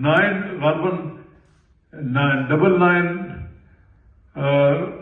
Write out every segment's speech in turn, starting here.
999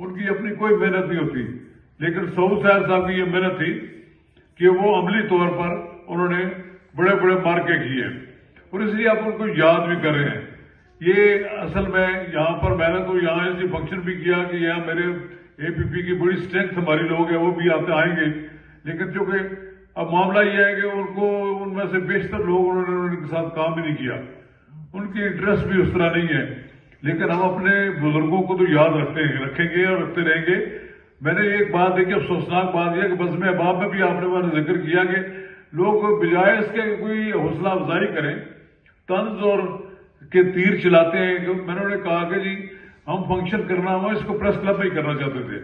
ان کی اپنی کوئی محنت نہیں ہوتی، لیکن سعود سیر صاحب کی یہ محنت تھی کہ وہ عملی طور پر انہوں نے بڑے بڑے مارکے کیے ہیں، اور اس لیے آپ ان کو یاد بھی کر رہے ہیں۔ یہ اصل میں یہاں پر میں نے تو یہاں ایسی فنکشن بھی کیا کہ یہاں میرے اے پی پی کی بڑی اسٹرینتھ ہماری لوگ ہیں، وہ بھی آتے آئیں گے، لیکن چونکہ اب معاملہ یہ ہے کہ ان میں سے بیشتر لوگ انہوں نے ان کے ساتھ کام ہی نہیں کیا، ان کی انٹرسٹ بھی اس طرح نہیں ہے، لیکن ہم اپنے بزرگوں کو تو یاد رکھیں گے اور رکھتے رہیں گے۔ میں نے ایک بات دیکھی، افسوسناک بات یہ کہ بزم احباب میں بھی آپ نے ذکر کیا کہ لوگ بجائے اس کے کوئی حوصلہ افزائی کریں، طنز اور کے تیر چلاتے ہیں۔ میں نے کہا کہ جی ہم فنکشن کرنا ہوا اس کو پریس کلب میں ہی کرنا چاہتے تھے،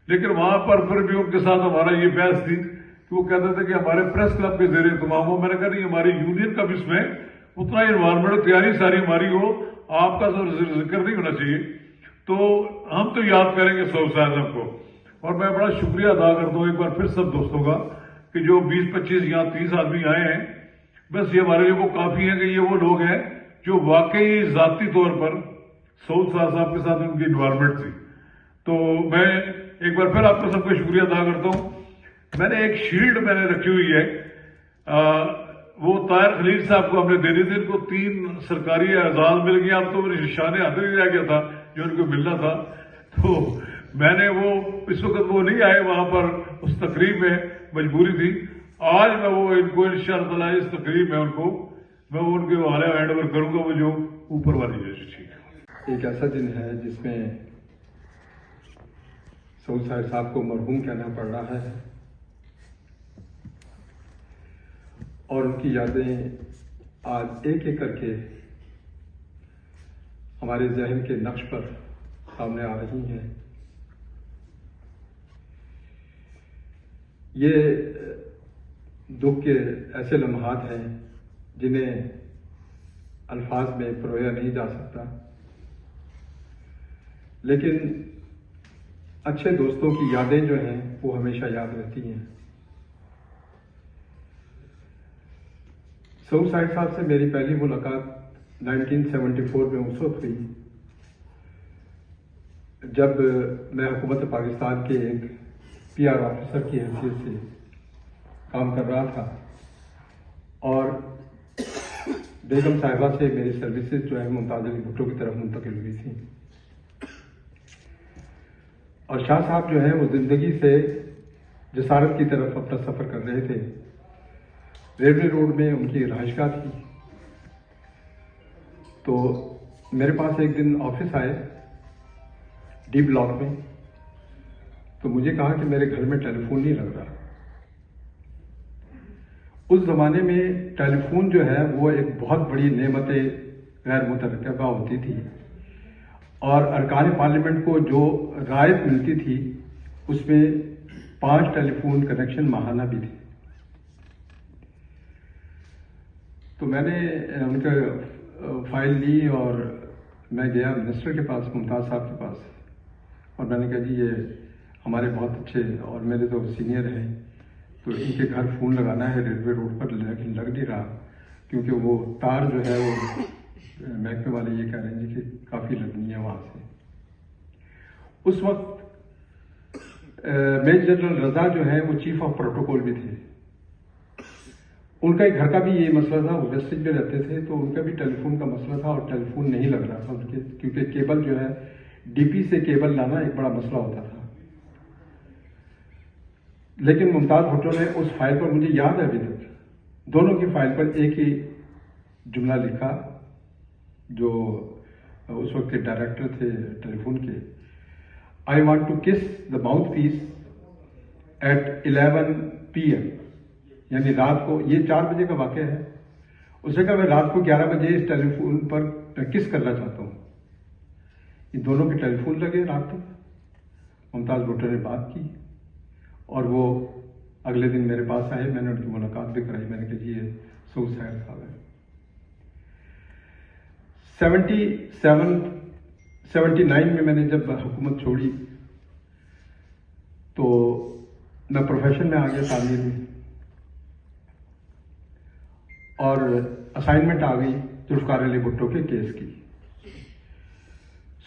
لیکن وہاں پر پھر بھی ان کے ساتھ ہمارا یہ بحث تھی کہ وہ کہتے تھے کہ ہمارے پریس کلب کے زیر اہتمام ہو۔ میں نے کہا نہیں، ہماری یونین کا بھی اس میں اتنا ہی انوائرمنٹ تیاری ساری ہماری ہو، آپ کا ذکر نہیں ہونا چاہیے۔ تو ہم تو یاد کریں گے سعود صاحب کو، اور میں بڑا شکریہ ادا کرتا ہوں ایک بار پھر سب دوستوں کا کہ جو 20-25 یا 30 آدمی آئے ہیں، بس یہ ہمارے لیے وہ کافی ہیں کہ یہ وہ لوگ ہیں جو واقعی ذاتی طور پر سعود صاحب کے ساتھ ان کی انوائرمنٹ تھی۔ تو میں ایک بار پھر آپ کا سب کا شکریہ ادا کرتا ہوں۔ میں نے ایک شیلڈ میں نے رکھی ہوئی ہے، وہ طاہر خلیل صاحب کو ہم نے دینی تھی، ان کو 3 سرکاری اعزاز مل گیا، اب تو میری شان حاضری رہ گیا تھا جو ان کو ملنا تھا، تو میں نے وہ اس وقت وہ نہیں آئے وہاں پر اس تقریب میں، مجبوری تھی۔ آج میں وہ ان کو انشاءاللہ تعالی اس تقریب میں میں ان کے حوالے ہینڈ اوور کروں گا، وہ جو اوپر والی ہے۔ ٹھیک ہے، ایک ایسا دن ہے جس میں سعود صاحب کو مرحوم کہنا پڑ رہا ہے، اور ان کی یادیں آج ایک ایک کر کے ہمارے ذہن کے نقش پر سامنے آ رہی ہیں۔ یہ دکھ کے ایسے لمحات ہیں جنہیں الفاظ میں پرویا نہیں جا سکتا، لیکن اچھے دوستوں کی یادیں جو ہیں وہ ہمیشہ یاد رہتی ہیں۔ سعود صاحب سے میری پہلی ملاقات 1974 میں اس وقت ہوئی جب میں حکومت پاکستان کے ایک پی آر آفیسر کی حیثیت سے کام کر رہا تھا، اور بیگم صاحبہ سے میری سروسز جو ہے ممتاز علی بھٹو کی طرف منتقل ہوئی تھیں، اور شاہ صاحب جو ہیں وہ زندگی سے جسارت کی طرف اپنا سفر کر رہے تھے۔ ریلوے روڈ میں ان کی رہائش گاہ تھی، تو میرے پاس ایک دن آفس آئے ڈی بلاک میں، تو مجھے کہا کہ میرے گھر میں ٹیلی فون نہیں لگ رہا۔ اس زمانے میں ٹیلی فون جو ہے وہ ایک بہت بڑی نعمت غیر مترقبہ ہوتی تھی، اور ارکان پارلیمنٹ کو جو رعایت ملتی تھی اس میں 5 ٹیلی فون کنیکشن ماہانہ بھی تھے۔ تو میں نے ان کا فائل لی اور میں گیا منسٹر کے پاس، ممتاز صاحب کے پاس، اور میں نے کہا جی یہ ہمارے بہت اچھے اور میرے تو سینئر ہیں، تو ان کے گھر فون لگانا ہے ریلوے روڈ پر، لیکن لگ نہیں رہا کیونکہ وہ تار جو ہے وہ محکمے والے یہ کہہ رہے ہیں جی کہ کافی لگنی ہے وہاں سے۔ اس وقت میجر جنرل رضا جو ہے وہ چیف آف پروٹوکول بھی تھے، ان کا ایک گھر کا بھی یہ مسئلہ تھا، وہ ویسٹیج میں رہتے تھے، تو ان کا بھی ٹیلی فون کا مسئلہ تھا، اور ٹیلی فون نہیں لگ رہا تھا ان کے، کیونکہ کیبل جو ہے ڈی پی سے کیبل لانا ایک بڑا مسئلہ ہوتا تھا۔ لیکن ممتاز بھٹو نے اس فائل پر، مجھے یاد ہے ابھی تک، دونوں کی فائل پر ایک ہی جملہ لکھا، جو اس وقت کے ڈائریکٹر تھے ٹیلی فون کے، آئی want to kiss the mouth piece at 11 PM، یعنی رات کو، یہ 4 بجے کا واقعہ ہے، اس نے کہا میں رات کو 11 بجے اس ٹیلی فون پر کس کرنا چاہتا ہوں۔ یہ دونوں کے ٹیلی فون لگے رات تک، ممتاز بھٹو نے بات کی، اور وہ اگلے دن میرے پاس آئے، میں نے ان کی ملاقات بھی کرائی، میں نے کہا جی یہ سعود صاحب ہے۔ 79 میں نے جب حکومت چھوڑی تو میں پروفیشن میں آ گیا، تعمیر میں، اور اسائنمنٹ آ گئی ذوالفقار علی بھٹو کے کیس کی۔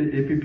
APP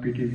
PTV,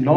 9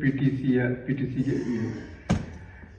PTC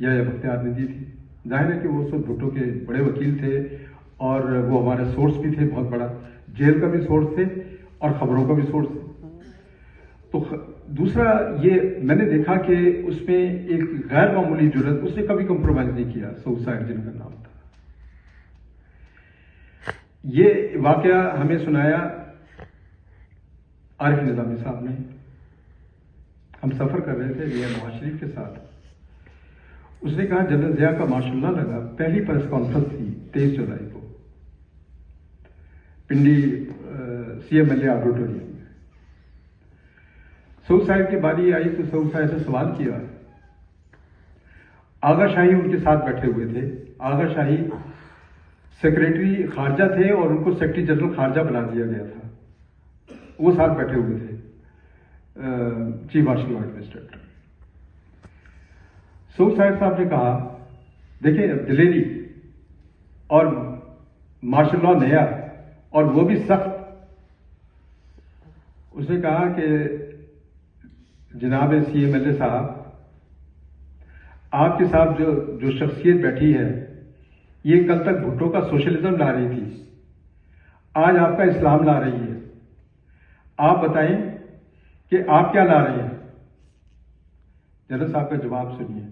یا بختیار نے دی تھی. ظاہر ہے کہ وہ سب بھٹو کے بڑے وکیل تھے اور وہ ہمارے سورس بھی تھے بہت بڑا, جیل کا بھی سورس تھے اور خبروں کا بھی سورس تھے. تو دوسرا یہ میں نے دیکھا کہ اس میں ایک غیر معمولی جرات, اس نے کبھی کمپرومائز نہیں کیا. سعید جن کا نام تھا. یہ واقعہ ہمیں سنایا عارف نظامی صاحب نے. ہم سفر کر رہے تھے ریا نواز شریف کے ساتھ. اس نے کہا جنرل ضیاء کا ماشاءاللہ لگا, پہلی پریس کانفرنس تھی 23 جولائی کو Pindi C M L A auditorium میں. سعود صاحب کی باری آئی تو سعود صاحب سے سوال کیا. آغا شاہی ان کے ساتھ بیٹھے ہوئے تھے. آغا شاہی سیکریٹری خارجہ تھے اور ان کو سیکریٹری جنرل خارجہ بنا دیا گیا تھا. وہ ساتھ بیٹھے ہوئے تھے چیف مارشل لا ایڈمنسٹریٹر. سعود صاحب نے کہا دیکھیں دلیری اور مارشل لا نیا اور وہ بھی سخت. اس نے کہا کہ جناب سی ایم ایل اے صاحب, آپ کے ساتھ جو شخصیت بیٹھی ہے یہ کل تک بھٹو کا سوشلزم لا رہی تھی, آج آپ کا اسلام لا رہی ہے. آپ بتائیں کہ آپ کیا لا رہے ہیں. جنرل صاحب کا جواب سنیے.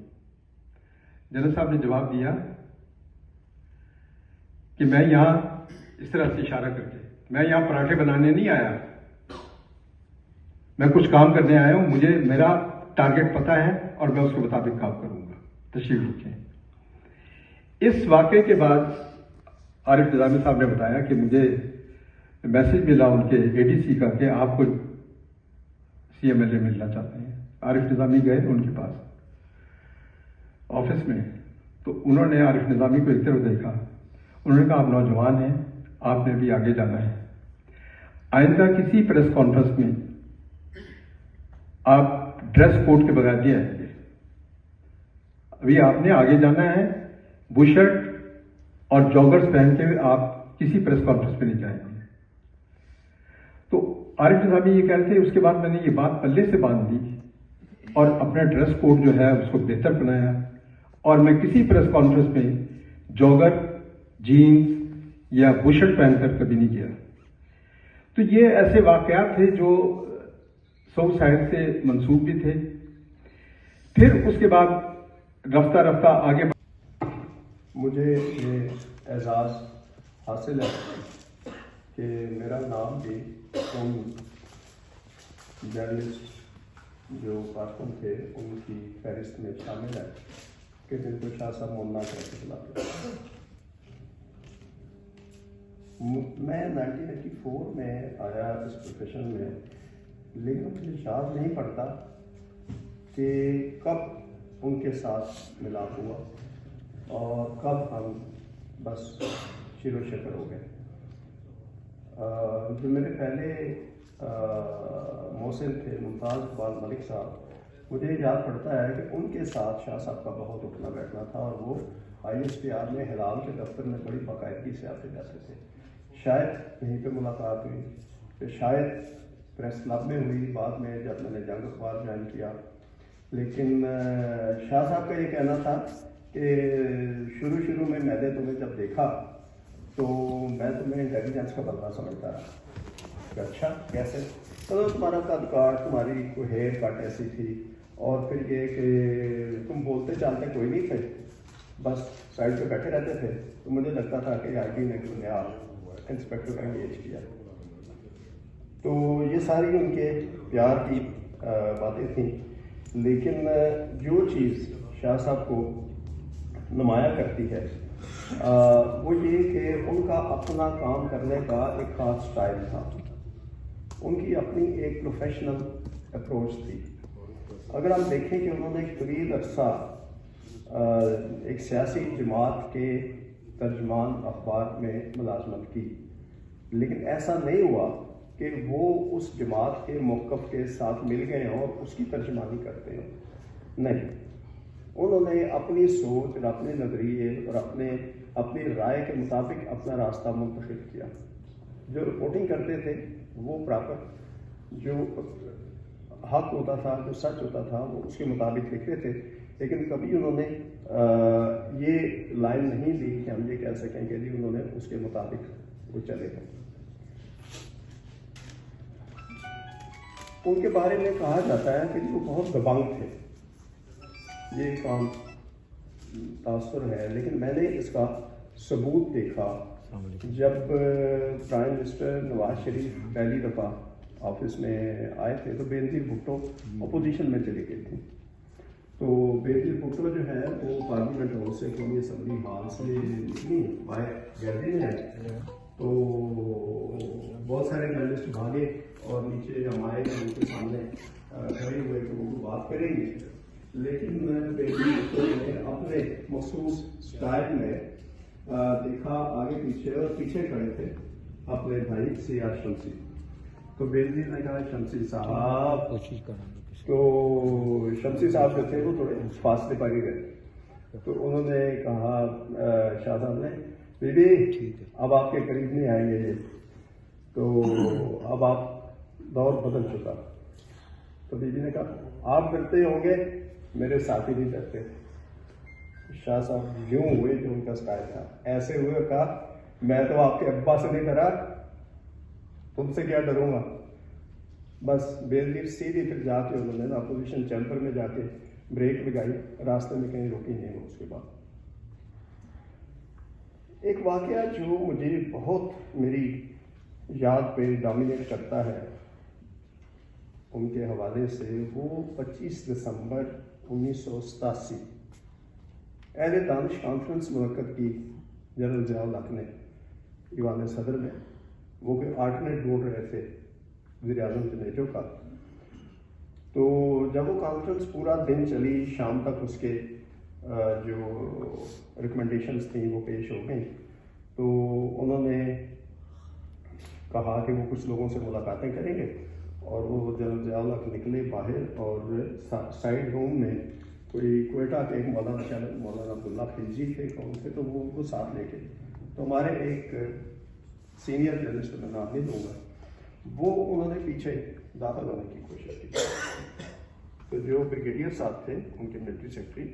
جنرل صاحب نے جواب دیا کہ میں یہاں, اس طرح سے اشارہ کر کے, میں یہاں پراٹھے بنانے نہیں آیا, میں کچھ کام کرنے آیا ہوں. مجھے میرا ٹارگٹ پتہ ہے اور میں اس کے مطابق کام کروں گا. تشریف رکھیں. اس واقعے کے بعد عارف نظامی صاحب نے بتایا کہ مجھے میسج ملا ان کے اے ڈی سی کا کہ آپ کو سی ایم ایل اے ملنا چاہتے ہیں. عارف نظامی گئے ان کے پاس آفس میں, تو انہوں نے عارف نظامی کو ایک طرف دیکھا. انہوں نے کہا آپ نوجوان ہیں, آپ نے بھی آگے جانا ہے, آئندہ کسی پریس کانفرنس میں آپ ڈریس کوڈ کے بغیر نہیں آئیں گے. ابھی آپ نے آگے جانا ہے, بشرٹ اور جاگرز پہن کے آپ کسی پریس کانفرنس میں نہیں جائیں گے. تو عارف نظامی یہ کہہ رہے تھے. اس کے بعد میں نے یہ بات پلے سے باندھ دی اور اپنا ڈریس کوڈ جو ہے اس کو بہتر بنایا, اور میں کسی پریس کانفرنس میں جاگر, جینز یا بشرٹ پہن کر کبھی نہیں گیا. تو یہ ایسے واقعات تھے جو سعود صاحب سے منسوب بھی تھے. پھر اس کے بعد رفتہ رفتہ آگے مجھے یہ اعزاز حاصل ہے کہ میرا نام بھی ان جرنلسٹ جو کارکن تھے ان کی فہرست میں شامل ہے کہ جن کو شاہ صاحب مولنا کہہ کے بلاتے ہیں. میں 1984 میں آیا اس پروفیشن میں, لیکن مجھے یاد نہیں پڑتا کہ کب ان کے ساتھ ملاپ ہوا اور کب ہم بس شیر و شکر ہو گئے. جو میرے پہلے محسن تھے ممتاز اقبال ملک صاحب, مجھے یاد پڑتا ہے کہ ان کے ساتھ شاہ صاحب کا بہت اٹھنا بیٹھنا تھا, اور وہ آئی ایس پی آر میں ہلال کے دفتر میں بڑی باقاعدگی سے آتے جاتے تھے. شاید کہیں پہ ملاقات ہوئی, پھر شاید پریس کلب میں ہوئی بعد میں جب میں نے جنگ اخبار جوائن کیا. لیکن شاہ صاحب کا یہ کہنا تھا کہ شروع میں نے تمہیں جب دیکھا تو میں تمہیں انٹیلیجنس کا بندہ سمجھتا رہا. اچھا کیسے؟ تو تمہارا قد کاٹ, تمہاری کوئی ہیئر کٹ ایسی تھی, اور پھر یہ کہ تم بولتے چالتے کوئی نہیں تھے, بس سائڈ پہ بیٹھے رہتے تھے. تو مجھے لگتا تھا کہ آئی ٹی نے کوئی نیا انسپیکٹر کا انگیج کیا. تو یہ ساری ان کے پیار کی باتیں تھیں. لیکن جو چیز شاہ صاحب کو نمایاں کرتی ہے وہ یہ کہ ان کا اپنا کام کرنے کا ایک خاص سٹائل تھا. ان کی اپنی ایک پروفیشنل اپروچ تھی. اگر ہم دیکھیں کہ انہوں نے ایک طویل عرصہ ایک سیاسی جماعت کے ترجمان اخبار میں ملازمت کی, لیکن ایسا نہیں ہوا کہ وہ اس جماعت کے موقف کے ساتھ مل گئے ہوں اور اس کی ترجمانی کرتے ہوں. نہیں, انہوں نے اپنی سوچ اور اپنے نظریے اور اپنی رائے کے مطابق اپنا راستہ منتخب کیا. جو رپورٹنگ کرتے تھے وہ پراپر, جو حق ہوتا تھا، جو سچ ہوتا تھا، وہ اس کے مطابق لکھتے تھے، لیکن کبھی انہوں نے یہ لائن نہیں دی کہ ہم یہ کہہ سکیں کہ جی انہوں نے اس کے مطابق وہ چلے گئے۔ ان کے بارے میں کہا جاتا ہے کہ وہ بہت دبنگ تھے، یہ ایک عام تاثر ہے، لیکن میں نے اس کا ثبوت دیکھا جب پرائم منسٹر نواز شریف پہلی دفعہ آفس میں آئے تھے تو بینظیر بھٹو اپوزیشن میں چلی گئی تھی، تو بینظیر بھٹو جو ہے وہ پارلیمنٹ ہاؤس سے قومی اسمبلی ہال سے نکلی باہر گیلری میں، تو بہت سارے جرنلسٹ بھاگے اور نیچے ہم آئے ان کے سامنے کھڑے ہوئے کہ وہ بات کریں گے، لیکن بینظیر بھٹو نے اپنے مخصوص اسٹائل میں دیکھا آگے پیچھے، اور پیچھے کھڑے تھے اپنے بھائی سیاہ شمسی، تو بینظیر نے کہا شمسی صاحب، تو شمسی صاحب جو تھے وہ تھوڑے فاصلے پا گئے، تو انہوں نے کہا شاہ صاحب نے بی بی اب آپ کے قریب نہیں آئیں گے، تو اب آپ دور بدل چکا، تو بی بی نے کہا آپ ڈرتے ہوں گے، میرے ساتھی نہیں ڈرتے۔ شاہ صاحب یوں ہوئے جو ان کا اسٹائل تھا، ایسے ہوئے، کہا میں تو آپ کے ابا سے نہیں ڈرا، تم سے کیا ڈروں گا۔ بس بینظیر سیدھی پھر جا کے انہوں نے نا اپوزیشن چیمبر میں جا کے بریک لگائی، راستے میں کہیں روکی نہیں اس کے بعد۔ ایک واقعہ جو مجھے بہت میری یاد پہ ڈومینیٹ کرتا ہے ان کے حوالے سے، وہ 25 دسمبر 1987 اہل دانش کانفرنس منعقد کی جنرل ضیاء الحق نے ایوان صدر میں، وہ کہ آلٹرنیٹ ڈھونڈ رہے تھے وزیر اعظم جنیجو کا، تو جب وہ کانفرنس پورا دن چلی، شام تک اس کے جو ریکمنڈیشنز تھیں وہ پیش ہو گئیں، تو انہوں نے کہا کہ وہ کچھ لوگوں سے ملاقاتیں کریں گے، اور وہ جنرل ضیاء الحق نکلے باہر، اور سائڈ روم میں کوئی کوئٹہ کے ایک مولانا عبداللہ خلجی تھے کون تھے، تو وہ ان کو ساتھ لے کے، تو ہمارے ایک سینئر جرنلسٹ میں نام نہیں دوں گا، وہ انہوں نے پیچھے داخل ہونے کی کوشش کی، تو جو بریگیڈیئر صاحب تھے ان کے ملٹری سیکرٹری،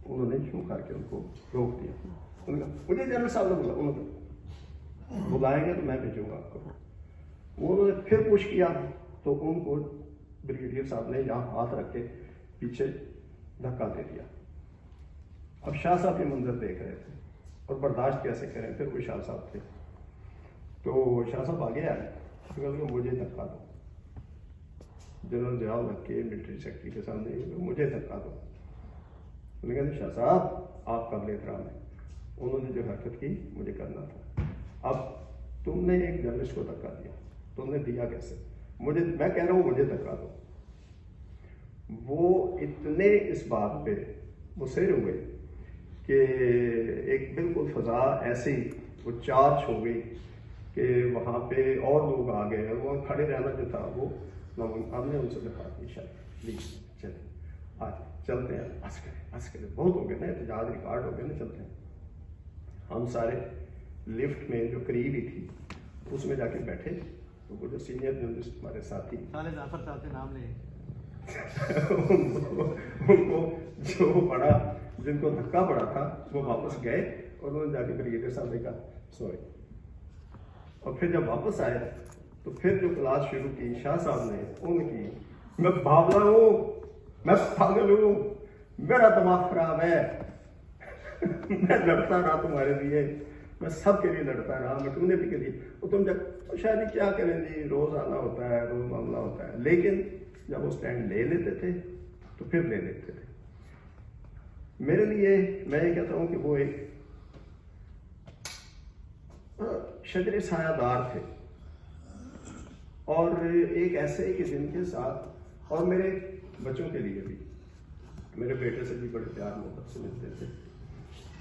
انہوں نے یوں کر کے ان کو روک دیا، انہوں نے کہا مجھے جنرل صاحب نے بولا، انہوں نے بلائیں گے تو میں بھیجوں گا آپ کو، وہ انہوں نے پھر پوچھ کیا، تو ان کو بریگیڈیئر صاحب نے یہاں ہاتھ رکھ کے پیچھے دھکا دے دیا۔ اب شاہ صاحب یہ منظر دیکھ رہے تھے اور برداشت کیسے کریں، پھر کوئی شاہ صاحب تھے، تو شاہ صاحب آگے آئے، مجھے دھکا دو، جنرل ضیاء الحق کے ملٹری سیکرٹری کے سامنے مجھے دھکا دو، انہوں نے کہا شاہ صاحب آپ قابل احترام ہیں، انہوں نے جو حرکت کی مجھے کرنا تھا، اب تم نے ایک جرنلسٹ کو دھکا دیا، تم نے دیا کیسے، مجھے، میں کہہ رہا ہوں مجھے دھکا دو۔ وہ اتنے اس بات پہ مصر ہوئے کہ ایک بالکل فضا ایسی وہ چارج ہو گئی کہ وہاں پہ اور لوگ آ گئے، اور وہاں کھڑے رہنا جو تھا وہ ہم نے ان سے درخواست کی، شاید پلیز چلیں آج چلتے ہیں، بس کریں بہت ہو گئے نا، احتجاج ریکارڈ ہو گئے نا، چلتے ہیں۔ ہم سارے لفٹ میں جو قریب ہی تھی اس میں جا کے بیٹھے، تو وہ جو سینئر جرنلسٹ ہمارے ساتھی جعفر صاحب سے نام لیں ان کو جو پڑا، جن کو دھکا پڑا تھا وہ واپس گئے، اور انہوں نے جا کے بریگیڈیئر صاحب نے کہا سوری، اور پھر جب واپس آئے تو پھر جو کلاس شروع کی شاہ صاحب نے ان کی، میں بھاگا ہوں، میں پاگل ہوں، میرا دماغ خراب ہے، میں لڑتا رہا تمہارے لیے، میں سب کے لیے لڑتا رہا، میں تم نے بھی کے لیے، اور تم جب شاید کیا کریں جی، روز آنا ہوتا ہے، روز معاملہ ہوتا ہے، لیکن جب وہ اسٹینڈ لے لیتے تھے تو پھر لے لیتے تھے۔ میرے لیے میں یہ کہتا ہوں کہ وہ ایک شجر سایہ دار تھے، اور ایک ایسے کہ جن کے ساتھ، اور میرے بچوں کے لیے بھی، میرے بیٹے سے بھی بڑے پیار محبت سے ملتے تھے،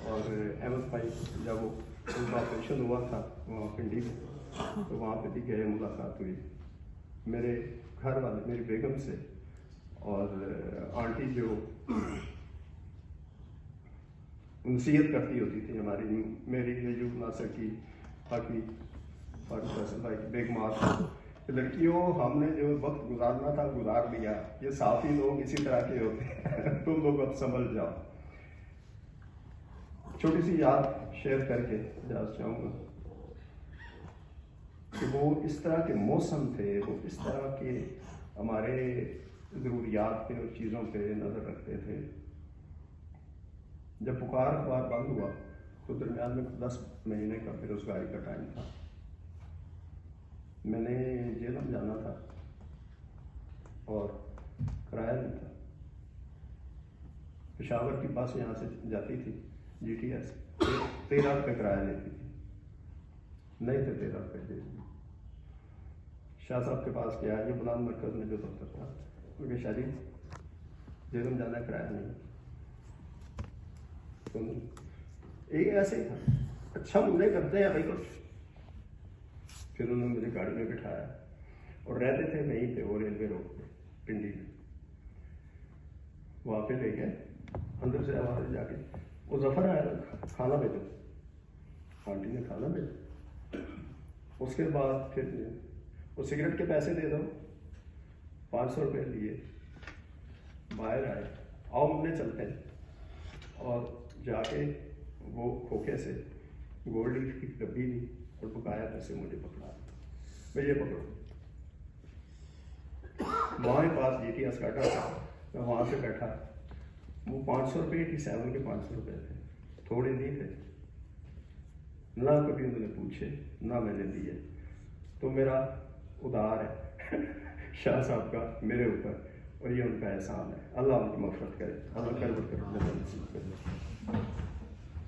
اور احمد بھائی جب وہ ان کا آپریشن ہوا تھا وہاں پنڈی میں، تو وہاں پہ بھی گئے، ملاقات ہوئی، میرے گھر والے میری بیگم سے، اور آنٹی جو نصیحت کرتی ہوتی تھی ہماری، میری ایوب ناصر کی، باقی فاروق فیصل بھائی کی بیگم، کہ لڑکیوں ہم نے جو وقت گزارنا تھا گزار لیا، یہ صافی لوگ اسی طرح کے ہوتے ہیں، تم لوگ اب سنبھل جاؤ۔ چھوٹی سی یاد شیئر کر کے اجازت چاہوں گا کہ وہ اس طرح کے موسم تھے، وہ اس طرح کے ہمارے ضروریات پہ اور چیزوں پہ نظر رکھتے تھے۔ جب پکار اخبار بند ہوا تو درمیان میں 10 مہینے کا بے روزگاری کا ٹائم تھا، میں نے جیلم جانا تھا اور کرایہ نہیں تھا۔ پشاور کی بس یہاں سے جاتی تھی جی ٹی ایس، 13 روپے کرایہ لیتی تھی، نہیں تھے 13 روپے دے دی۔ شاہ صاحب کے پاس گیا، یہ بلند مرکز میں جو دفتر تھا، کیونکہ شاہ جی جیلم جانا کرایہ نہیں، تو ایک ایسے ہی تھا، اچھا منہ کرتے ہیں بھائی کچھ۔ پھر انہوں نے مجھے گاڑی میں بٹھایا اور رہتے تھے وہیں پہ، وہ ریلوے روڈ پہ پنڈی میں، وہاں پہ لے گئے، اندر سے آواز جا کے وہ ظفر آیا کھانا بھیجو، آنٹی نے کھانا بھیجا۔ اس کے بعد پھر وہ سگریٹ کے پیسے دے دو، 500 روپے لیے، باہر آئے، آؤ ملنے چلتے ہیں، اور جا کے وہ کھوکھے سے گولڈ لیف کی ڈبی لی اور بقایا پیسے مجھے پکڑا، میں یہ پکڑو۔ وہاں کے پاس جی ٹی ایس کاٹا تھا، میں وہاں سے بیٹھا، وہ 500 روپے کی 7 کے 500 روپے تھے، تھوڑے نہیں تھے، نہ کبھی انہوں نے پوچھے نہ میں نے دیے۔ تو میرا ادار ہے شاہ صاحب کا میرے اوپر، اور یہ ان کا احسان ہے، اللہ ان کی مغفرت کرے، اللہ خیر نصیب کرے۔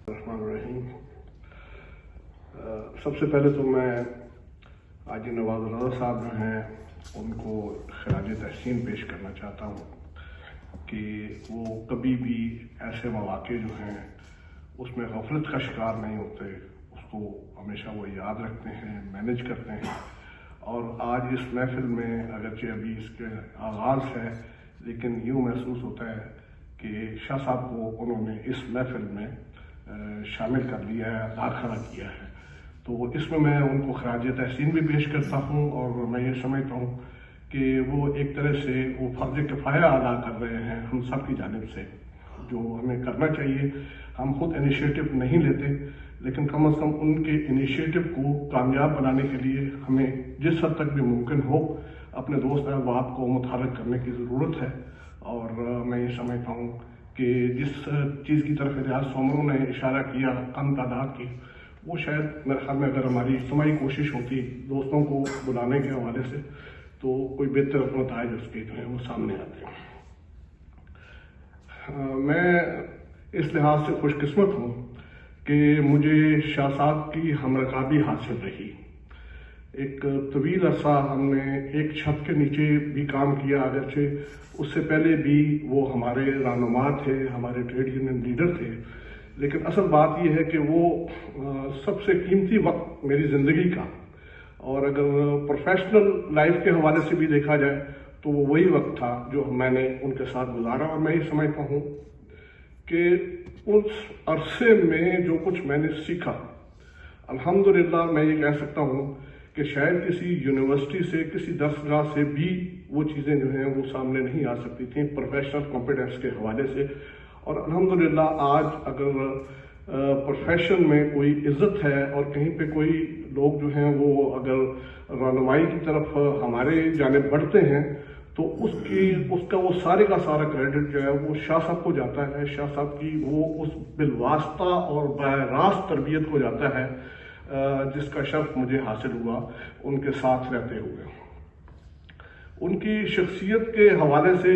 الرحمن الرحیم۔ سب سے پہلے تو میں حاجی نواز رضا صاحب جو ہیں ان کو خراج تحسین پیش کرنا چاہتا ہوں کہ وہ کبھی بھی ایسے مواقع جو ہیں اس میں غفلت کا شکار نہیں ہوتے، اس کو ہمیشہ وہ یاد رکھتے ہیں، مینیج کرتے ہیں۔ اور آج اس محفل میں اگرچہ ابھی اس کے آغاز ہے، لیکن یوں محسوس ہوتا ہے کہ شاہ صاحب کو انہوں نے اس محفل میں شامل کر لیا ہے، داخلہ کیا ہے، تو اس میں ان کو خراج تحسین بھی پیش کرتا ہوں، اور میں یہ سمجھتا ہوں کہ وہ ایک طرح سے وہ فرض کفایہ ادا کر رہے ہیں ہم سب کی جانب سے، جو ہمیں کرنا چاہیے۔ ہم خود انیشیٹو نہیں لیتے، لیکن کم از کم ان کے انیشیٹو کو کامیاب بنانے کے لیے ہمیں جس حد تک بھی ممکن ہو اپنے دوست احباب کو متحرک کرنے کی ضرورت ہے۔ اور میں یہ سمجھتا ہوں کہ جس چیز کی طرف ریاض سومرو نے اشارہ کیا کم تعداد کی، وہ شاید میرے خیال میں اگر ہماری اجتماعی کوشش ہوتی دوستوں کو بلانے کے حوالے سے، تو کوئی بہتر نتائج اس کے جو ہیں وہ سامنے آتے ہیں۔ میں اس لحاظ سے خوش قسمت ہوں کہ مجھے شاہ صاحب کی ہمرکابی حاصل رہی۔ ایک طویل عرصہ ہم نے ایک چھت کے نیچے بھی کام کیا، اگرچہ اس سے پہلے بھی وہ ہمارے رہنما تھے، ہمارے ٹریڈ یونین لیڈر تھے، لیکن اصل بات یہ ہے کہ وہ سب سے قیمتی وقت میری زندگی کا، اور اگر پروفیشنل لائف کے حوالے سے بھی دیکھا جائے تو وہ وہی وقت تھا جو میں نے ان کے ساتھ گزارا۔ اور میں یہ سمجھتا ہوں کہ اس عرصے میں جو کچھ میں نے سیکھا، الحمدللہ میں یہ کہہ سکتا ہوں کہ شاید کسی یونیورسٹی سے، کسی درسگاہ سے بھی وہ چیزیں جو ہیں وہ سامنے نہیں آ سکتی تھیں پروفیشنل کمپیٹنس کے حوالے سے۔ اور الحمدللہ آج اگر پروفیشن میں کوئی عزت ہے اور کہیں پہ کوئی لوگ جو ہیں وہ اگر رہنمائی کی طرف ہمارے جانب بڑھتے ہیں تو اس کا وہ سارے کا سارا کریڈٹ جو ہے وہ شاہ صاحب کو جاتا ہے، شاہ صاحب کی وہ اس بالواسطہ اور براہ راست تربیت کو جاتا ہے جس کا شرف مجھے حاصل ہوا ان کے ساتھ رہتے ہوئے۔ ان کی شخصیت کے حوالے سے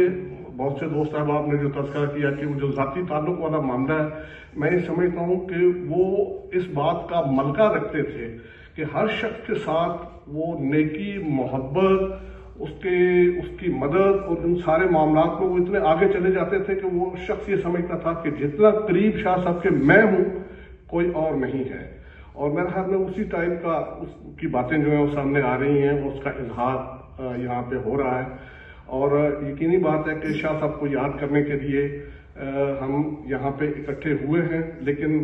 بہت سے دوست احباب نے جو تذکرہ کیا کہ وہ جو ذاتی تعلق والا معاملہ ہے، میں یہ سمجھتا ہوں کہ وہ اس بات کا ملکہ رکھتے تھے کہ ہر شخص کے ساتھ وہ نیکی، محبت، اس کی مدد اور ان سارے معاملات میں وہ اتنے آگے چلے جاتے تھے کہ وہ شخص یہ سمجھتا تھا کہ جتنا قریب شاہ صاحب کے میں ہوں کوئی اور نہیں ہے۔ اور میرے خیال میں اسی ٹائپ کا اس کی باتیں جو ہیں وہ سامنے آ رہی ہیں، اس کا اظہار یہاں پہ ہو رہا ہے۔ اور یقینی بات ہے کہ شاہ صاحب کو یاد کرنے کے لیے ہم یہاں پہ اکٹھے ہوئے ہیں، لیکن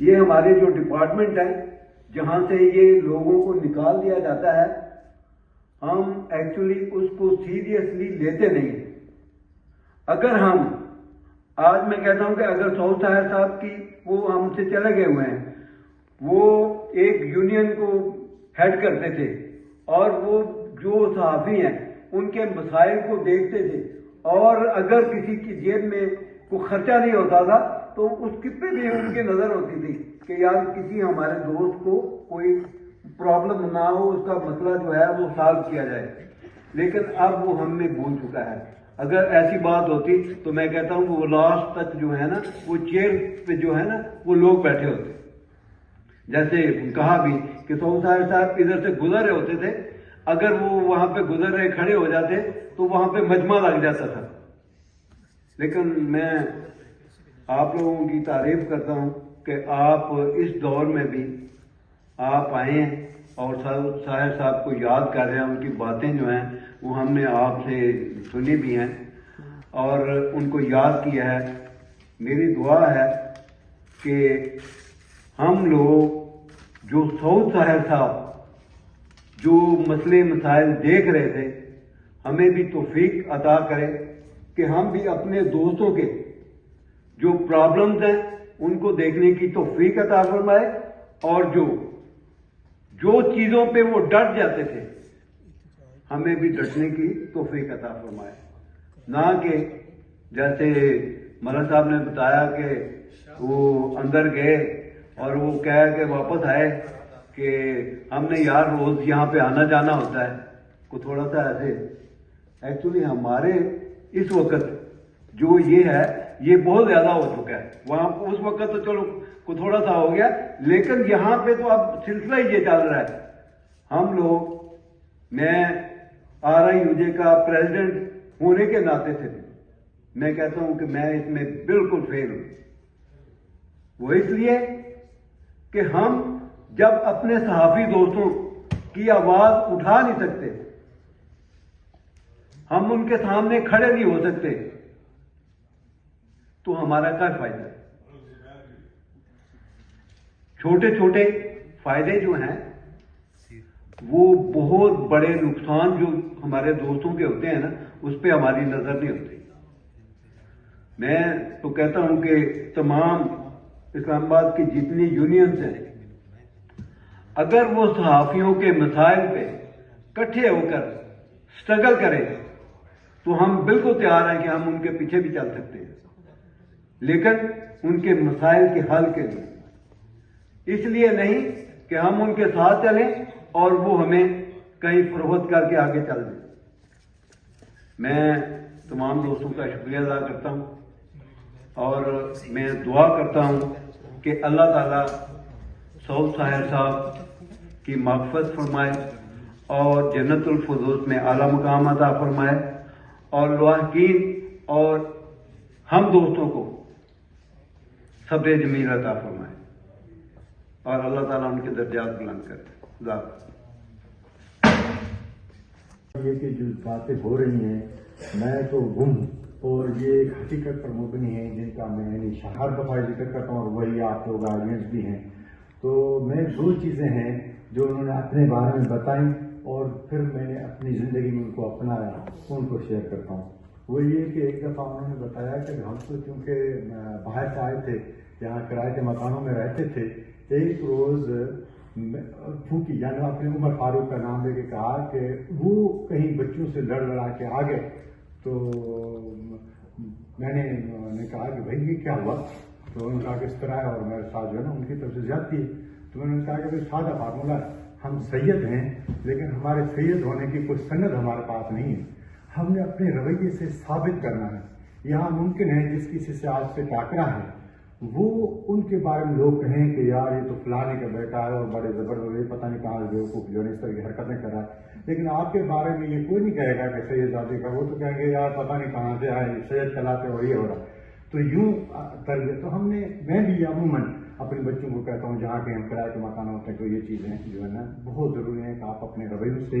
یہ ہمارے جو ڈپارٹمنٹ ہیں جہاں سے یہ لوگوں کو نکال دیا جاتا ہے، ہم ایکچولی اس کو سیریسلی لیتے نہیں۔ اگر ہم آج میں کہتا ہوں کہ اگر سعود طاہر صاحب کی وہ ہم سے چلے گئے ہوئے ہیں، وہ ایک یونین کو ہیڈ کرتے تھے اور وہ جو صحافی ہیں ان کے مسائل کو دیکھتے تھے، اور اگر کسی کی جیب میں کوئی خرچہ نہیں ہوتا تھا تو اس کی پہ بھی ان کی نظر ہوتی تھی کہ یار کسی ہمارے دوست کو کوئی پرابلم نہ ہو، اس کا مسئلہ جو ہے وہ سالو کیا جائے۔ لیکن اب وہ ہم میں بھول چکا ہے۔ اگر ایسی بات ہوتی تو میں کہتا ہوں وہ لاسٹ تک جو ہے نا وہ چیئر پہ جو ہے نا وہ لوگ بیٹھے ہوتے، جیسے کہا بھی کہ سعود طاہر صاحب ادھر سے گزر رہے ہوتے تھے، اگر وہ وہاں پہ گزر رہے کھڑے ہو جاتے تو وہاں پہ مجمع لگ جاتا تھا۔ لیکن میں آپ لوگوں کی تعریف کرتا ہوں کہ آپ اس دور میں بھی آپ آئے ہیں اور سعود طاہر صاحب کو یاد کر رہے ہیں، ان کی باتیں جو ہیں وہ ہم نے آپ سے سنی بھی ہیں اور ان کو یاد کیا ہے۔ میری دعا ہے کہ ہم لوگ جو سعود طاہر صاحب جو مسئلے مسائل دیکھ رہے تھے، ہمیں بھی توفیق عطا کرے کہ ہم بھی اپنے دوستوں کے جو پرابلمز ہیں ان کو دیکھنے کی توفیق عطا فرمائے، اور جو چیزوں پہ وہ ڈٹ جاتے تھے ہمیں بھی ڈٹنے کی توفیق عطا فرمائے، نہ کہ جیسے ملک صاحب نے بتایا کہ وہ اندر گئے اور وہ کہہ کے واپس آئے کہ ہم نے یار روز یہاں پہ آنا جانا ہوتا ہے، کو تھوڑا سا ایسے ایکچولی ہمارے اس وقت جو یہ ہے یہ بہت زیادہ ہو چکا ہے۔ وہاں اس وقت تو چلو کو تھوڑا سا ہو گیا، لیکن یہاں پہ تو اب سلسلہ ہی یہ چل رہا ہے۔ ہم لوگ، میں RIUJ کا پریزیڈنٹ ہونے کے ناطے سے میں کہتا ہوں کہ میں اس میں بالکل فیل ہوں۔ وہ اس لیے کہ ہم جب اپنے صحافی دوستوں کی آواز اٹھا نہیں سکتے، ہم ان کے سامنے کھڑے نہیں ہو سکتے، تو ہمارا کیا فائدہ ہے؟ چھوٹے چھوٹے فائدے جو ہیں وہ بہت بڑے نقصان جو ہمارے دوستوں کے ہوتے ہیں نا اس پہ ہماری نظر نہیں ہوتی۔ میں تو کہتا ہوں کہ تمام اسلام آباد کی جتنی یونینز ہیں، اگر وہ صحافیوں کے مسائل پہ اکٹھے ہو کر سٹرگل کریں تو ہم بالکل تیار ہیں کہ ہم ان کے پیچھے بھی چل سکتے ہیں، لیکن ان کے مسائل کے حل کے لیے، اس لیے نہیں کہ ہم ان کے ساتھ چلیں اور وہ ہمیں کہیں فروخت کر کے آگے چل دیں۔ میں تمام دوستوں کا شکریہ ادا کرتا ہوں اور میں دعا کرتا ہوں کہ اللہ تعالیٰ سعود طاہر صاحب کی مغفرت فرمائے اور جنت الفردوس میں اعلیٰ مقام عطا فرمائے، اور لاحقین اور ہم دوستوں کو صبر جمیل عطا فرمائے، اور اللہ تعالیٰ ان کے درجات بلند کرے۔ یہ کہ جو باتیں ہو رہی ہیں میں تو گم ہوں، اور یہ حقیقت پر مبنی ہے جن کا میں ہر دفعہ ذکر کرتا ہوں، اور وہی آپ لوگ آڈینس بھی ہیں۔ تو میں دو چیزیں ہیں جو انہوں نے اپنے بارے میں بتائیں اور پھر میں نے اپنی زندگی میں ان کو اپنایا، ان کو شیئر کرتا ہوں۔ وہ یہ کہ ایک دفعہ انہوں نے بتایا کہ ہم تو چونکہ باہر سے آئے تھے، یہاں کرائے کے مکانوں میں رہتے تھے، ایک روز چونکہ یعنی اپنے عمر فاروق کا نام لے کے کہا کہ وہ کہیں بچوں سے لڑا کے آ گئے، تو میں نے کہا کہ بھائی یہ کیا ہوا؟ تو انہوں نے کہا کہ اس طرح ہے، اور میرے ساتھ جو ہے نا ان کی طرف سے زیادتی ہے۔ تو میں نے کہا کہ سادہ فارمولہ ہے، ہم سید ہیں لیکن ہمارے سید ہونے کی کوئی سند ہمارے پاس نہیں ہے، ہم نے اپنے رویے سے ثابت کرنا ہے۔ یہاں ممکن ہے جس کسی سے آج سے ٹاکرا ہے وہ ان کے بارے میں لوگ کہیں کہ یار یہ تو فلانے کا بیٹا ہے اور بڑے زبردست پتہ نہیں کہاں بیوقوف جو ہے اس طرح کی حرکتیں کر رہا ہے، لیکن آپ کے بارے میں یہ کوئی نہیں کہے گا کہ سید زادے کا، وہ تو کہیں گے یار پتہ نہیں کہاں سے آئے سید چلاتے اور یہ ہو رہا۔ تو یوں تربیت تو ہم نے، میں بھی عموماً اپنے بچوں کو کہتا ہوں جہاں کہ ہم کرائے کے مکان ہوتے ہیں تو یہ چیزیں جو ہے نا بہت ضروری ہیں کہ آپ اپنے رویوں سے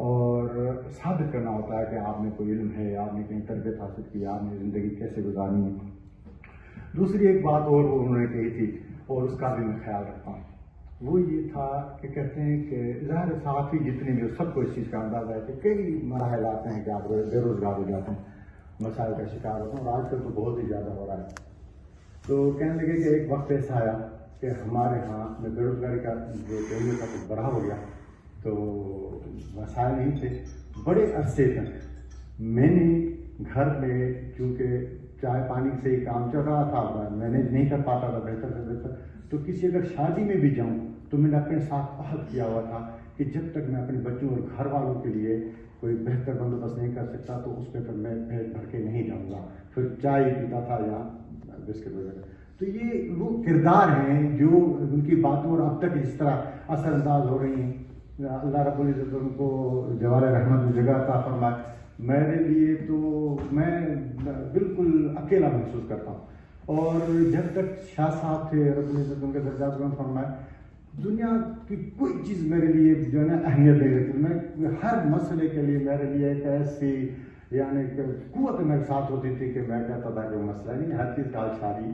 اور ثابت کرنا ہوتا ہے کہ آپ نے کوئی علم ہے، آپ نے کہیں تربیت حاصل کی، آپ نے زندگی کیسے گزارنی ہے۔ دوسری ایک بات اور وہ انہوں نے کہی تھی، اور اس کا بھی میں خیال رکھتا ہوں. وہ یہ تھا کہ کہتے ہیں کہ ظاہر صحافی جتنے بھی سب کو اس چیز کا اندازہ ہے کہ کئی مراحل آتے ہیں کہ آپ بے روزگار ہو جاتے ہیں، مسائل کا شکار ہوتے ہیں، اور آج کل تو بہت ہی زیادہ ہو رہا ہے. تو کہنے لگے کہ ایک وقت ایسا آیا کہ ہمارے ہاں میں بے روزگاری کا جو کیریئر کا کچھ بڑا ہو گیا، تو مسائل نہیں تھے. بڑے عرصے تک میں نے گھر میں چونکہ چائے پانی سے ہی کام چل رہا تھا، مینیج نہیں کر پاتا تھا بہتر سے بہتر، تو کسی اگر شادی میں بھی جاؤں تو میں نے اپنے ساتھ عہد کیا ہوا تھا کہ جب تک میں اپنے بچوں اور گھر والوں کے لیے کوئی بہتر بندوبست نہیں کر سکتا تو اس پہ پھر میں پیٹ بھر کے نہیں جاؤں گا. پھر چائے پیتا تھا یا بسکٹ وغیرہ. تو یہ وہ کردار ہیں جو ان کی باتوں اور اب تک اس طرح اثر انداز ہو رہی ہیں. اللہ رب العزت ان کو جوار رحمت جگہ عطا فرمائے. میرے لیے تو میں بالکل اکیلا محسوس کرتا ہوں. اور جب تک شاہ صاحب تھے رب العزت ان کے درجات بلند فرمائے، دنیا کی کوئی چیز میرے لیے جو ہے نا اہمیت نہیں رکھتی. میں ہر مسئلے کے لیے میرے لیے ایک ایسی یعنی کہ قوت میرے ساتھ ہوتی تھی کہ میں کہتا تھا کہ وہ مسئلہ نہیں، ہر چیز کا شادی.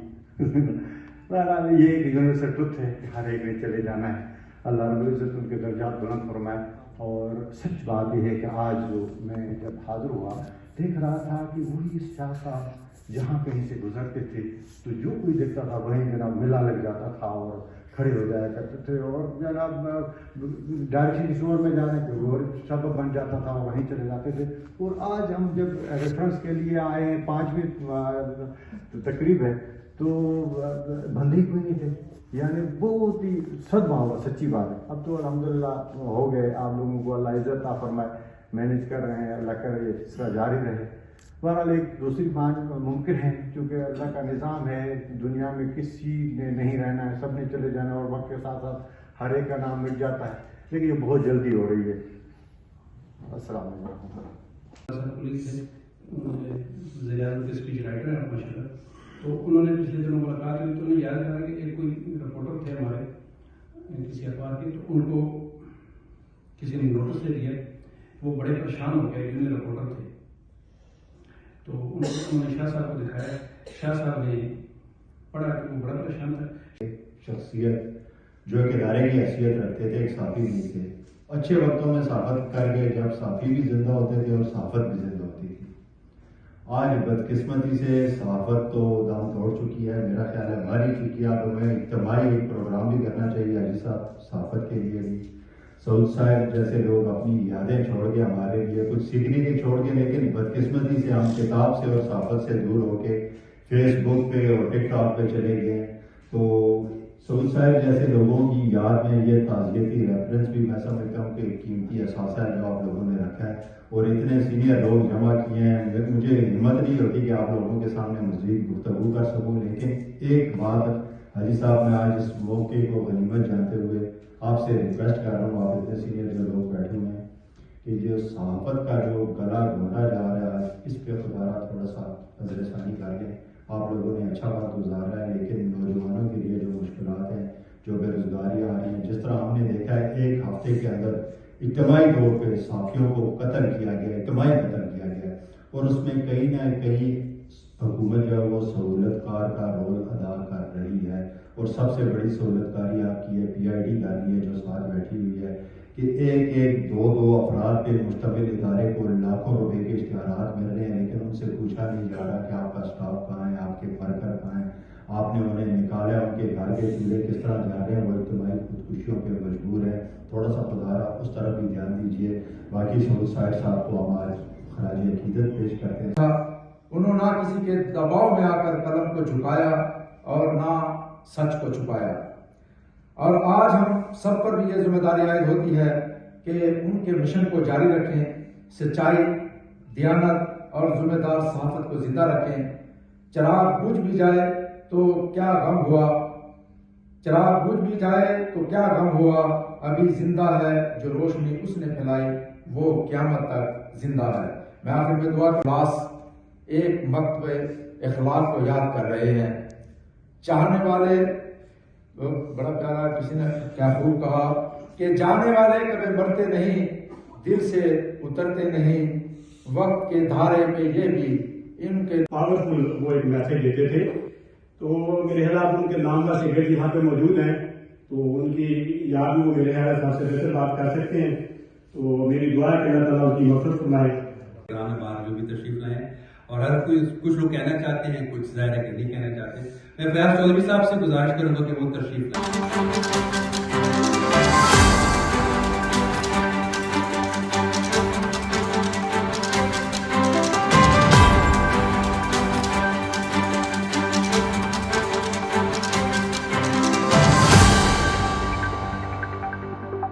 بہرحال یہ ایک یونیورسل ٹروتھ ہے کہ ہر ایک نے چلے جانا ہے. اللہ رب العزت ان کے درجات بلند فرمائے. اور سچ بات یہ ہے کہ آج میں جب حاضر ہوا دیکھ رہا تھا کہ وہی شاہ صاحب جہاں کہیں سے گزرتے تھے تو جو کوئی دیکھتا تھا وہیں جناب ملا لگ جاتا تھا اور کھڑے ہو جایا کرتے تھے، اور جناب ڈائریکشن کسی اور میں جانے کے اور سبب بن جاتا تھا اور وہیں چلے جاتے تھے. اور آج ہم جب ریفرنس کے لیے آئے 5ویں تقریب ہے تو بندے کوئی نہیں تھے. یعنی بہت ہی صدمہ ہوا، سچی بات ہے. اب تو الحمدللہ ہو گئے، آپ لوگوں کو اللہ عزت عطا فرمائے، مینیج کر رہے ہیں، اللہ کرے یہ سلسلہ جاری رہے. بہرحال ایک دوسری بات ممکن ہے کیونکہ اللہ کا نظام ہے، دنیا میں کسی نے نہیں رہنا ہے، سب نے چلے جانا ہے، اور وقت کے ساتھ ساتھ ہر ایک کا نام مٹ جاتا ہے، لیکن یہ بہت جلدی ہو رہی ہے. السلام علیکم ورحمۃ اللہ. پولیس ہے وزیر اعظم کے اسپیچ رائٹر ہیں ماشاء اللہ. تو انہوں نے پچھلے دنوں ملاقات ہوئی تو انہیں یاد کرا کہ ایک کوئی رپورٹر تھے ہمارے کسی اخبار کے، تو ان کو کسی نے نوٹس دے دیا. وہ بڑے پریشان ہو گئے، جنہیں رپورٹر تھے. تو انہوں نے شاہ صاحب کو دکھایا. شاہ صاحب نے پڑھا کہ وہ بڑا پریشان تھا. شخصیت جو ایک ادارے کی حیثیت رکھتے تھے، ایک صحافی نہیں تھے. اچھے وقتوں میں صحافت کر گئے جب صحافی بھی زندہ ہوتے تھے اور صحافت بھی زندہ ہوتی تھی. آج بدقسمتی سے صحافت تو دام توڑ چکی ہے، میرا خیال ہے مر ہی چکی ہے. اب ہمیں اجتماعی ایک پروگرام بھی کرنا چاہیے حاجی صاحب صحافت کے لیے بھی. سعود صاحب جیسے لوگ اپنی یادیں چھوڑ کے ہمارے لیے کچھ سیکھنے کے چھوڑ کے، لیکن بدقسمتی سے ہم کتاب سے اور صحافت سے دور ہو کے فیس بک پہ اور ٹک ٹاک پہ چلے گئے. تو سعود صاحب جیسے لوگوں کی یاد میں یہ تعزیتی ریفرنس بھی میں سمجھتا ہوں کہ قیمتی اثاثہ ہے جو آپ لوگوں نے رکھا ہے، اور اتنے سینئر لوگ جمع کیے ہیں. مجھے ہمت نہیں ہوتی کہ آپ لوگوں کے سامنے مزید گفتگو کر سکوں، لیکن ایک بات حاجی صاحب میں آج اس موقع کو غنیمت جانتے ہوئے آپ سے ریکویسٹ کر رہا ہوں، آپ اتنے سینئر جو لوگ بیٹھے ہوئے ہیں، کہ جو صحافت کا جو گلا گھونٹا جا رہا ہے اس پہ خدا تھوڑا سا نظر ثانی کر لیں. آپ لوگوں نے اچھا وقت گزارا ہے، لیکن نوجوانوں کے لیے جو مشکلات ہیں، جو بے روزگاری آ رہی ہیں، جس طرح ہم نے دیکھا ہے ایک ہفتے کے اندر اجتماعی طور پہ صحافیوں کو قتل کیا گیا، اجتماعی قتل کیا گیا، اور اس میں کہیں نہ کہیں حکومت جو ہے وہ سہولت کار کا رول ادا کر رہی ہے. اور سب سے بڑی سہولت کاری آپ کی ہے PID کر رہی ہے جو ساتھ بیٹھی ہوئی ہے کہ ایک ایک دو افراد پہ مشتمل ادارے کو لاکھوں روپے کے اشتہارات مل رہے ہیں، لیکن ان سے پوچھا نہیں جا رہا کہ آپ کا اسٹاف کہاں ہے، آپ کے ورکر کہاں ہیں. آپ نے انہیں نکالا، ان کے گھر کے چولہے کس طرح جا رہے ہیں، وہ اجتماعی خودکشیوں پہ مجبور ہے. تھوڑا سا خدا اس طرف بھی دھیان دیجیے. باقی سعود صاحب کو ہمارے خراج عقیدت پیش کرتے ہیں. انہوں نہ کسی کے دباؤ میں آ کر قلم کو جھکایا اور نہ سچ کو چھپایا. اور آج ہم سب پر بھی یہ ذمہ داری عائد ہوتی ہے کہ ان کے مشن کو جاری رکھیں، سچائی، دیانت اور ذمہ دار صحافت کو زندہ رکھیں. چراغ بجھ بھی جائے تو کیا غم ہوا، چراغ بجھ بھی جائے تو کیا غم ہوا، ابھی زندہ ہے جو روشنی اس نے پھیلائی، وہ قیامت تک زندہ ہے. میں آخر میں دعا کے پاس ایک مکتب اخلاق کو یاد کر رہے ہیں. چاہنے والے، بڑا پیارا کسی نے کیا خوب کہا کہ جانے والے کبھی مرتے نہیں، دل سے اترتے نہیں، وقت کے دھارے پہ یہ بھی ان کے پاورفل وہ ایک میسج دیتے تھے. تو میرے خیال آپ ان کے نام کا سیکرٹری یہاں پہ موجود ہیں، تو ان کی یاد میں وہ میرے خیال آپ سے بہتر بات کر سکتے ہیں. تو میری دعا ہے کہ اللہ تعالیٰ ان کی مغفرت فرمائے. باہر جو بھی تشریف لائے اور ہر کوئی کچھ لوگ کہنا چاہتے ہیں، کچھ ظاہر ہے کہ نہیں کہنا چاہتے. میں فیاض چودھری صاحب سے گزارش کروں گا کہ وہ تشریف لائیں.